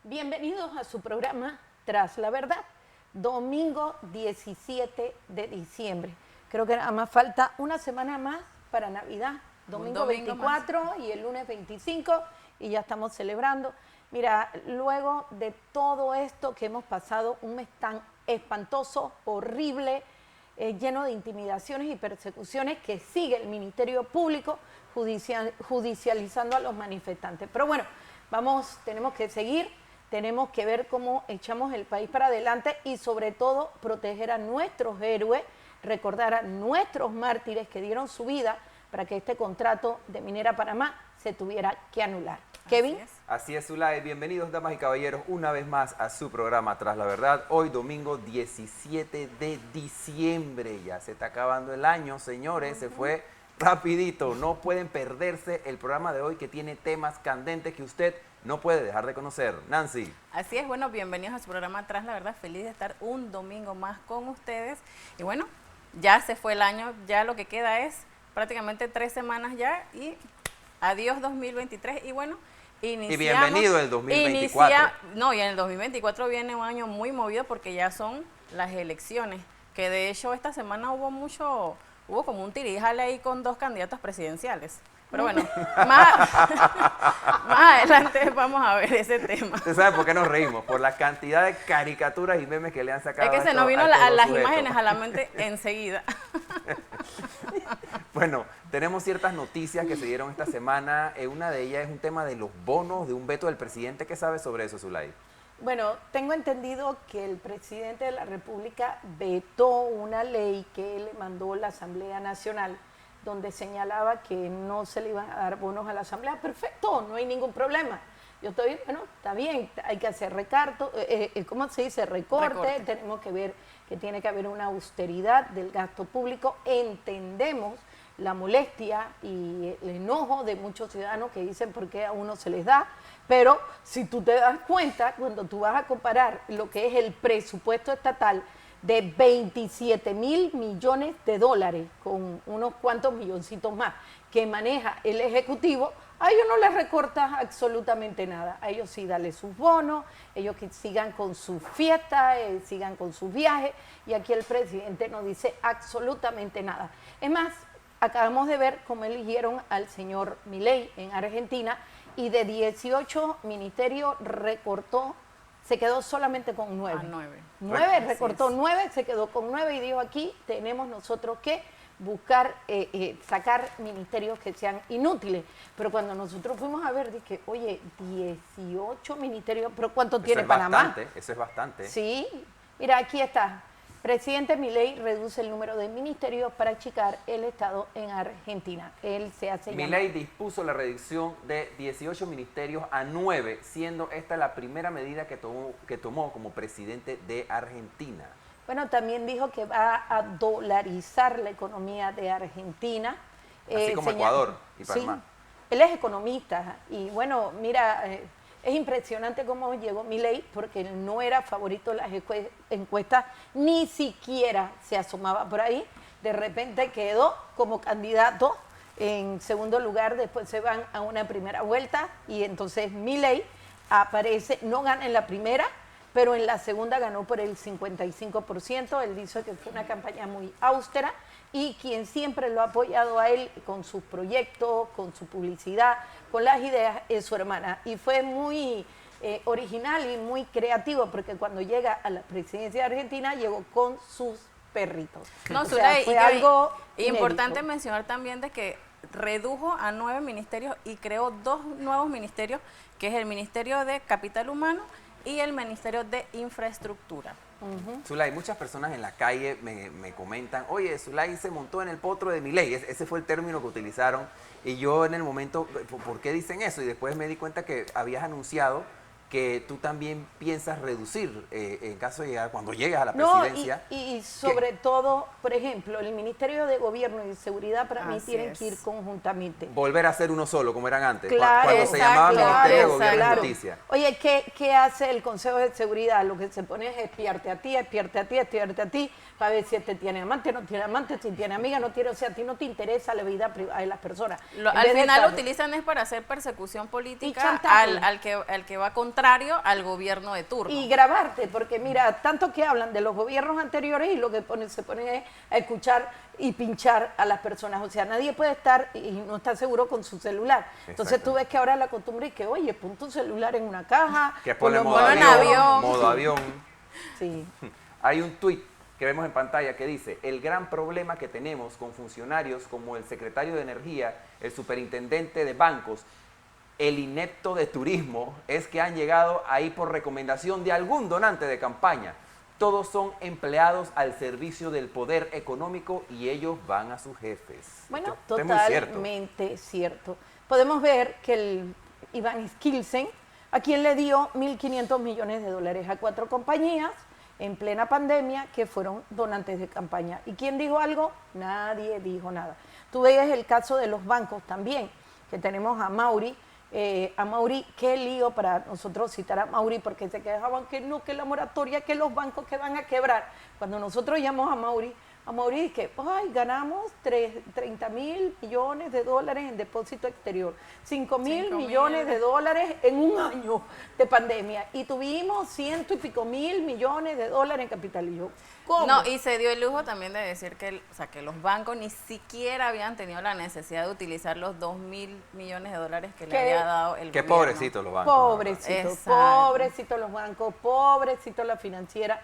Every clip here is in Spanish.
Bienvenidos a su programa Tras la Verdad, domingo 17 de diciembre. Creo que nada más falta una semana más para Navidad, domingo 24 más. Y el lunes 25, y ya estamos celebrando. Mira, luego de todo esto que hemos pasado, un mes tan espantoso, horrible, lleno de intimidaciones y persecuciones que sigue el Ministerio Público judicializando a los manifestantes. Pero bueno, tenemos que seguir. Tenemos que ver cómo echamos el país para adelante y sobre todo proteger a nuestros héroes, recordar a nuestros mártires que dieron su vida para que este contrato de Minera Panamá se tuviera que anular. Kevin. Así es, Zulay. Bienvenidos, damas y caballeros, una vez más a su programa Tras la Verdad. Hoy, domingo 17 de diciembre. Ya se está acabando el año, señores. Se fue rapidito. No pueden perderse el programa de hoy que tiene temas candentes que usted no puede dejar de conocer. Nancy. Así es, bueno, bienvenidos a su programa Tras la Verdad. Feliz de estar un domingo más con ustedes. Y bueno, ya se fue el año, ya lo que queda es prácticamente 3 semanas ya y adiós 2023. Y bueno, iniciamos. Y bienvenido el 2024. Y en el 2024 viene un año muy movido porque ya son las elecciones, que de hecho esta semana hubo como un tirijale ahí con 2 candidatos presidenciales. Pero bueno, más adelante vamos a ver ese tema. ¿Usted sabe por qué nos reímos? Por la cantidad de caricaturas y memes que le han sacado. Es que se nos vino las imágenes a la mente enseguida. Bueno, tenemos ciertas noticias que se dieron esta semana. Una de ellas es un tema de los bonos, de un veto del presidente. ¿Qué sabe sobre eso, Zulay? Bueno, tengo entendido que el presidente de la República vetó una ley que le mandó la Asamblea Nacional, donde señalaba que no se le iban a dar bonos a la Asamblea. Perfecto, no hay ningún problema. Yo estoy, bueno, está bien, hay que hacer ¿cómo se dice? Recorte. Tenemos que ver que tiene que haber una austeridad del gasto público. Entendemos la molestia y el enojo de muchos ciudadanos que dicen por qué a uno se les da, pero si tú te das cuenta, cuando tú vas a comparar lo que es el presupuesto estatal de 27.000 millones de dólares con unos cuantos milloncitos más que maneja el Ejecutivo, a ellos no les recortas absolutamente nada. A ellos sí dale sus bonos, ellos que sigan con sus fiestas, sigan con sus viajes, y aquí el presidente no dice absolutamente nada. Es más, acabamos de ver cómo eligieron al señor Milei en Argentina, y de 18 ministerios recortó, se quedó solamente con 9. 9, recortó 9, se quedó con 9 y dijo: aquí tenemos nosotros que buscar, sacar ministerios que sean inútiles. Pero cuando nosotros fuimos a ver, dije, oye, 18 ministerios, ¿pero cuánto tiene Panamá? Eso es bastante. Sí, mira, aquí está. Presidente Milei reduce el número de ministerios para achicar el Estado en Argentina. Él se hace llamar. Milei dispuso la reducción de 18 ministerios a 9, siendo esta la primera medida que tomó como presidente de Argentina. Bueno, también dijo que va a dolarizar la economía de Argentina. Así como Ecuador y Panamá. Sí, él es economista y bueno, mira, es impresionante cómo llegó Milei, porque él no era favorito en las encuestas, ni siquiera se asomaba por ahí. De repente quedó como candidato en segundo lugar, después se van a una primera vuelta y entonces Milei aparece, no gana en la primera, pero en la segunda ganó por el 55%. Él dice que fue una campaña muy austera, y quien siempre lo ha apoyado a él con sus proyectos, con su publicidad, con las ideas, es su hermana. Y fue muy original y muy creativo, porque cuando llega a la presidencia de Argentina llegó con sus perritos. No, o sea, fue algo importante inédito. mencionar también de que redujo a 9 ministerios y creó 2 nuevos ministerios, que es el Ministerio de Capital Humano y el Ministerio de Infraestructura. Zulay, muchas personas en la calle me comentan: oye, Zulay se montó en el potro de Milei. Ese fue el término que utilizaron, y yo en el momento, ¿por qué dicen eso? Y después me di cuenta que habías anunciado que tú también piensas reducir en caso de llegar, cuando llegues a la presidencia. Y sobre todo, por ejemplo, el Ministerio de Gobierno y Seguridad para mí tienen que ir conjuntamente. Volver a ser uno solo, como eran antes, claro, cuando se llamaba Ministerio de Gobierno claro. y Justicia. Oye, ¿qué hace el Consejo de Seguridad? Lo que se pone es espiarte a ti, para ver si este tiene amante, no tiene amante, si tiene amiga, no tiene, o sea, a ti no te interesa la vida privada de las personas. Al final lo utilizan es para hacer persecución política al que va contra contrario al gobierno de turno. Y grabarte, porque mira, tanto que hablan de los gobiernos anteriores y lo que se ponen es a escuchar y pinchar a las personas. O sea, nadie puede estar y no está seguro con su celular. Entonces tú ves que ahora la costumbre es que, oye, pon tu celular en una caja. Que pone ponlo modo en avión, avión. modo avión. Sí. Hay un tuit que vemos en pantalla que dice: el gran problema que tenemos con funcionarios como el secretario de Energía, el superintendente de bancos, el inepto de turismo, es que han llegado ahí por recomendación de algún donante de campaña. Todos son empleados al servicio del poder económico y ellos van a sus jefes. Bueno, Esto es muy cierto. totalmente cierto. Podemos ver que el Iván Skilsen, a quien le dio 1.500 millones de dólares a 4 compañías en plena pandemia que fueron donantes de campaña. ¿Y quién dijo algo? Nadie dijo nada. Tú veías el caso de los bancos también, que tenemos a Mauri. Qué lío para nosotros citar a Mauri, porque se quejaban que no, que la moratoria, que los bancos que van a quebrar. Cuando nosotros llamamos a Mauri dice, ay, ganamos 30.000 millones de dólares en depósito exterior, 5.000 millones de dólares en un año de pandemia, y tuvimos 100 y pico mil millones de dólares en capital. Y yo, ¿cómo? No, y se dio el lujo también de decir que, o sea, que los bancos ni siquiera habían tenido la necesidad de utilizar los 2.000 millones de dólares que le había dado el Qué gobierno. pobrecitos los bancos. Pobrecitos, pobrecitos los bancos, pobrecitos la financiera.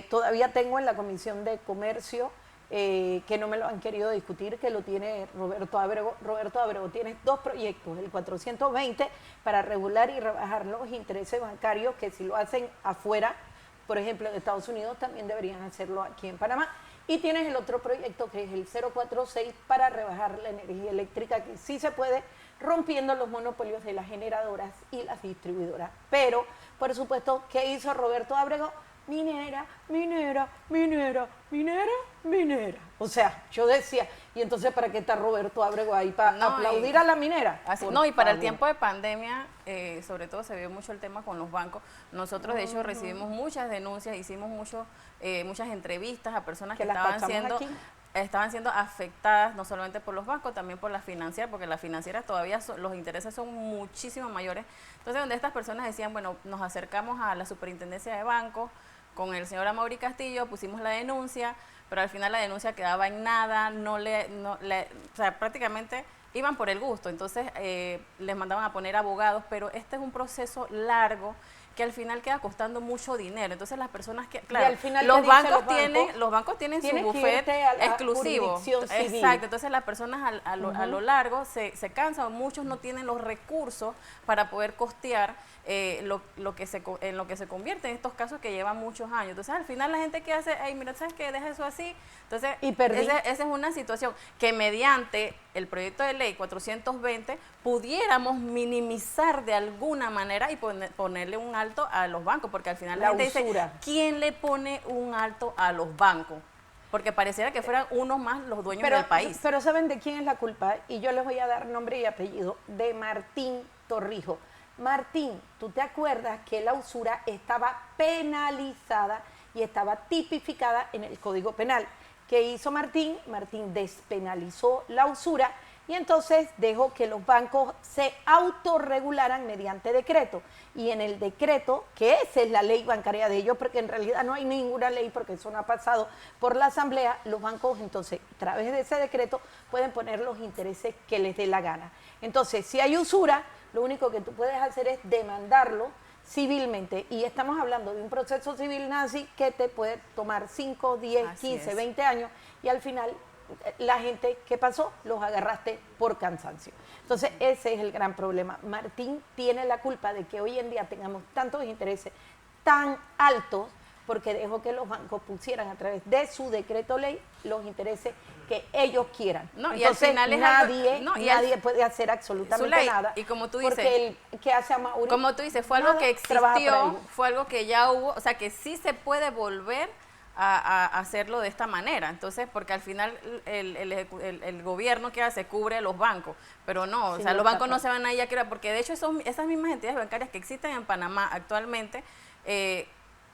Todavía tengo en la Comisión de Comercio, que no me lo han querido discutir, que lo tiene Roberto Ábrego. Roberto Ábrego tiene 2 proyectos, el 420 para regular y rebajar los intereses bancarios, que si lo hacen afuera, por ejemplo, de Estados Unidos, también deberían hacerlo aquí en Panamá. Y tienes el otro proyecto, que es el 046, para rebajar la energía eléctrica, que sí se puede, rompiendo los monopolios de las generadoras y las distribuidoras. Pero, por supuesto, ¿qué hizo Roberto Ábrego? Minera, minera, minera, minera, minera. O sea, yo decía, ¿y entonces para qué está Roberto Ábrego ahí? ¿Para aplaudir a la minera? No, y para el tiempo de pandemia, sobre todo se vio mucho el tema con los bancos. Nosotros, de hecho, recibimos muchas denuncias, hicimos muchas entrevistas a personas que estaban siendo afectadas no solamente por los bancos, también por las financieras, porque las financieras todavía los intereses son muchísimo mayores. Entonces, donde estas personas decían, bueno, nos acercamos a la superintendencia de bancos, con el señor Amaury Castillo, pusimos la denuncia, pero al final la denuncia quedaba en nada, o sea, prácticamente iban por el gusto. Entonces les mandaban a poner abogados, pero este es un proceso largo que al final queda costando mucho dinero. Entonces las personas que, claro, los bancos tienen su buffet exclusivo. Exacto, entonces las personas a lo largo se cansan, muchos no tienen los recursos para poder costear en lo que se convierte en estos casos que llevan muchos años. Entonces al final la gente que hace, ay, mira, ¿sabes qué? Deja eso así. Entonces esa es una situación que mediante el proyecto de ley 420 pudiéramos minimizar de alguna manera y ponerle un alto a los bancos, porque al final la gente dice, ¿quién le pone un alto a los bancos? Porque pareciera que fueran unos más los dueños del país. Pero ¿saben de quién es la culpa? Y yo les voy a dar nombre y apellido, de Martín Torrijos. Martín, ¿tú te acuerdas que la usura estaba penalizada y estaba tipificada en el Código Penal? ¿Qué hizo Martín? Martín despenalizó la usura y entonces dejó que los bancos se autorregularan mediante decreto. Y en el decreto, que esa es la ley bancaria de ellos, porque en realidad no hay ninguna ley, porque eso no ha pasado por la Asamblea, los bancos entonces, a través de ese decreto, pueden poner los intereses que les dé la gana. Entonces, si hay usura, lo único que tú puedes hacer es demandarlo civilmente. Y estamos hablando de un proceso civil nazi que te puede tomar 5, 10, 15, 20 años y al final la gente, ¿qué pasó? Los agarraste por cansancio. Entonces ese es el gran problema. Martín tiene la culpa de que hoy en día tengamos tantos intereses tan altos porque dejó que los bancos pusieran a través de su decreto ley los intereses que ellos quieran. No, entonces, y al final nadie puede hacer absolutamente nada. Y como tú dices, porque el que hace a Mauri, como tú dices, fue algo que existió, fue algo que ya hubo, o sea, que sí se puede volver a hacerlo de esta manera. Entonces, porque al final el gobierno que hace cubre los bancos, pero no, o sea, los bancos no se van a ir a quebrar, porque de hecho esas mismas entidades bancarias que existen en Panamá actualmente,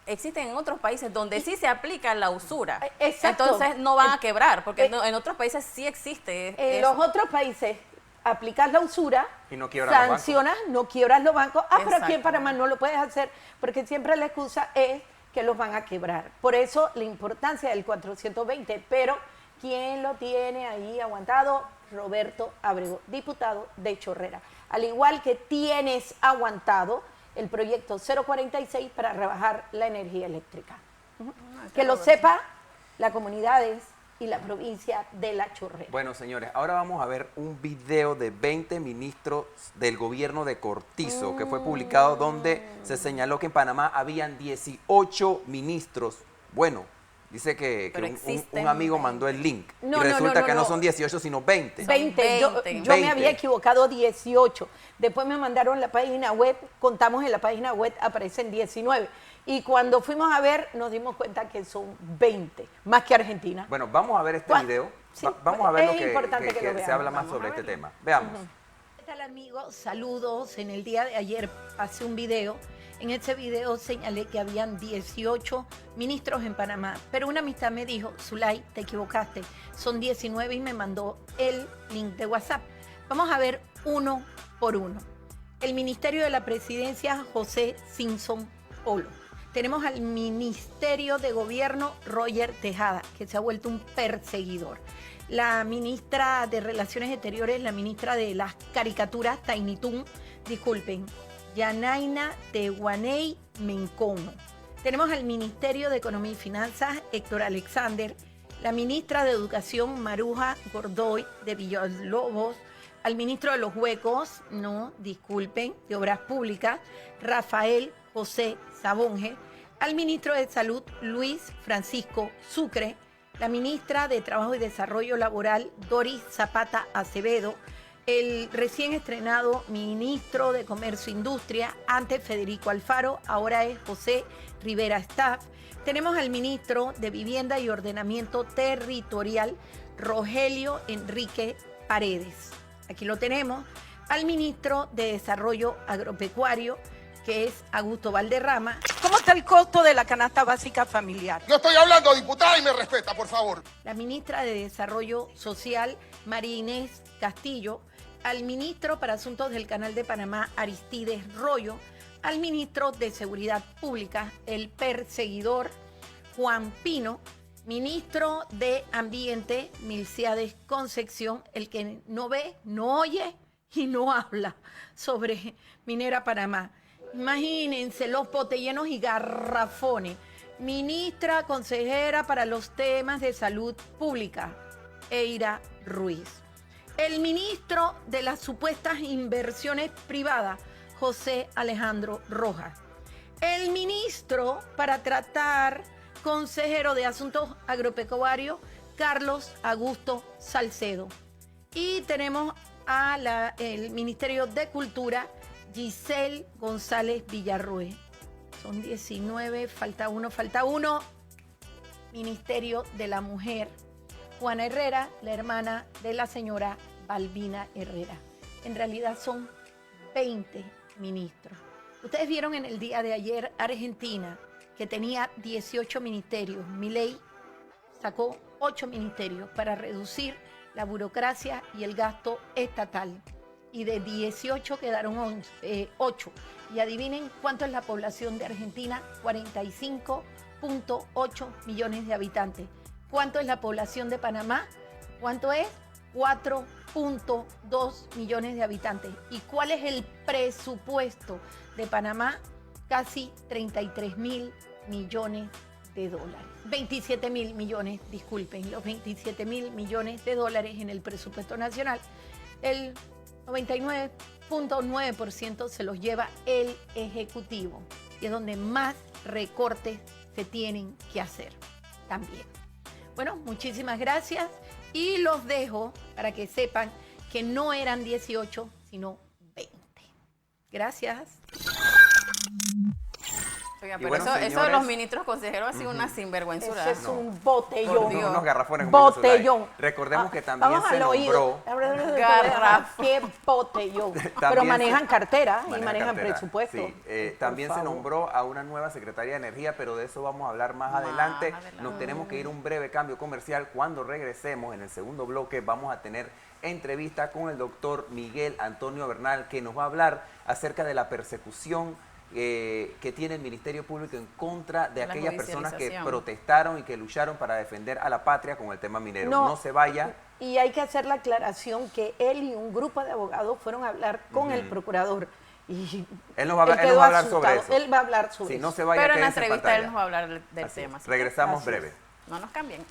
existen en otros países donde sí se aplica la usura. Exacto. Entonces no van a quebrar, porque en otros países sí existe. En los otros países aplicas la usura, Y no quiebras los bancos. sancionas, no quiebras los bancos. Pero aquí en Exacto. Panamá no lo puedes hacer porque siempre la excusa es que los van a quebrar. Por eso la importancia del 420. Pero ¿quién lo tiene ahí aguantado? Roberto Ábrego, diputado de Chorrera. Al igual que tienes aguantado el proyecto 046 para rebajar la energía eléctrica. Que lo sepa las comunidades y la provincia de La Chorrera. Bueno, señores, ahora vamos a ver un video de 20 ministros del gobierno de Cortizo que fue publicado donde se señaló que en Panamá habían 18 ministros. Bueno, dice que Pero un existen amigo 20. mandó el link No, y no, resulta no, que no no. son 18 sino 20. 20. Yo 20. me había equivocado 18. Después me mandaron la página web, contamos en la página web, aparecen 19. Y cuando fuimos a ver, nos dimos cuenta que son 20, más que Argentina. Bueno, vamos a ver este ¿Cuál? video. Sí, vamos a ver es lo que, importante que lo se veamos. habla más Vamos sobre a este verlo. tema. Veamos. ¿Qué tal, amigos? Saludos. En el día de ayer pasé un video. En ese video señalé que habían 18 ministros en Panamá, pero una amistad me dijo, Zulay, te equivocaste, son 19 y me mandó el link de WhatsApp. Vamos a ver uno por uno. El Ministerio de la Presidencia, José Simpson Polo. Tenemos al Ministerio de Gobierno, Roger Tejada, que se ha vuelto un perseguidor. La ministra de Relaciones Exteriores, la ministra de las caricaturas, Tainitún, disculpen, Yanaina Tehuaney Mencono. Tenemos al Ministerio de Economía y Finanzas, Héctor Alexander, la ministra de Educación, Maruja Gordoy de Villalobos, al ministro de los Huecos, no, disculpen, de Obras Públicas, Rafael José Sabonge, al ministro de Salud, Luis Francisco Sucre, la ministra de Trabajo y Desarrollo Laboral, Doris Zapata Acevedo, el recién estrenado ministro de Comercio e Industria, antes Federico Alfaro, ahora es José Rivera Staff. Tenemos al ministro de Vivienda y Ordenamiento Territorial, Rogelio Enrique Paredes. Aquí lo tenemos. Al ministro de Desarrollo Agropecuario, que es Augusto Valderrama. ¿Cómo está el costo de la canasta básica familiar? Yo estoy hablando, diputada, y me respeta, por favor. La ministra de Desarrollo Social, María Inés Castillo, al ministro para Asuntos del Canal de Panamá, Aristides Royo, al ministro de Seguridad Pública, el perseguidor Juan Pino, ministro de Ambiente, Milciades Concepción, el que no ve, no oye y no habla sobre Minera Panamá. Imagínense los botellenos y garrafones. Ministra consejera para los temas de salud pública, Eira Ruiz. El ministro de las supuestas inversiones privadas, José Alejandro Rojas. El ministro para tratar, consejero de Asuntos Agropecuarios, Carlos Augusto Salcedo. Y tenemos el Ministerio de Cultura, Giselle González Villarroel. Son 19, falta uno. Ministerio de la Mujer, Juana Herrera, la hermana de la señora Balbina Herrera. En realidad son 20 ministros. Ustedes vieron en el día de ayer Argentina, que tenía 18 ministerios. Milei sacó 8 ministerios para reducir la burocracia y el gasto estatal. Y de 18 quedaron 8. Y adivinen cuánto es la población de Argentina, 45.8 millones de habitantes. ¿Cuánto es la población de Panamá? ¿Cuánto es? 4.2 millones de habitantes. ¿Y cuál es el presupuesto de Panamá? Casi 33.000 millones de dólares. 27.000 millones, disculpen, los 27.000 millones de dólares en el presupuesto nacional. El 99.9% se los lleva el Ejecutivo y es donde más recortes se tienen que hacer también. Bueno, muchísimas gracias y los dejo para que sepan que no eran 18, sino 20. Gracias. Estoy Oiga, Y pero bueno, eso de señores, los ministros consejeros ha sido una sinvergüenzura. Ese es No. un botellón. Por Dios. unos garrafones como dice Zulay. Botellón. Recordemos que también Vamos se al oído. nombró. Garrafón. Qué botellón. Pero También manejan se- cartera y maneja manejan cartera. presupuesto. Sí, Por también se favor. nombró a una nueva secretaria de Energía, pero de eso vamos a hablar más adelante. Nos tenemos que ir a un breve cambio comercial. Cuando regresemos en el segundo bloque vamos a tener entrevista con el doctor Miguel Antonio Bernal, que nos va a hablar acerca de la persecución que tiene el Ministerio Público en contra de La aquellas personas que judicialización. protestaron y que lucharon para defender a la patria con el tema minero. No. No se vaya. Y hay que hacer la aclaración que él y un grupo de abogados fueron a hablar con el procurador. Y Él nos va a hablar- él él nos quedó va a hablar sobre asustado. eso. Él va a hablar sobre Sí, eso. no se vaya, Pero en la quédense entrevista pantalla. él nos va a hablar del Así es. tema. así que Regresamos Así es. breve. no nos cambien.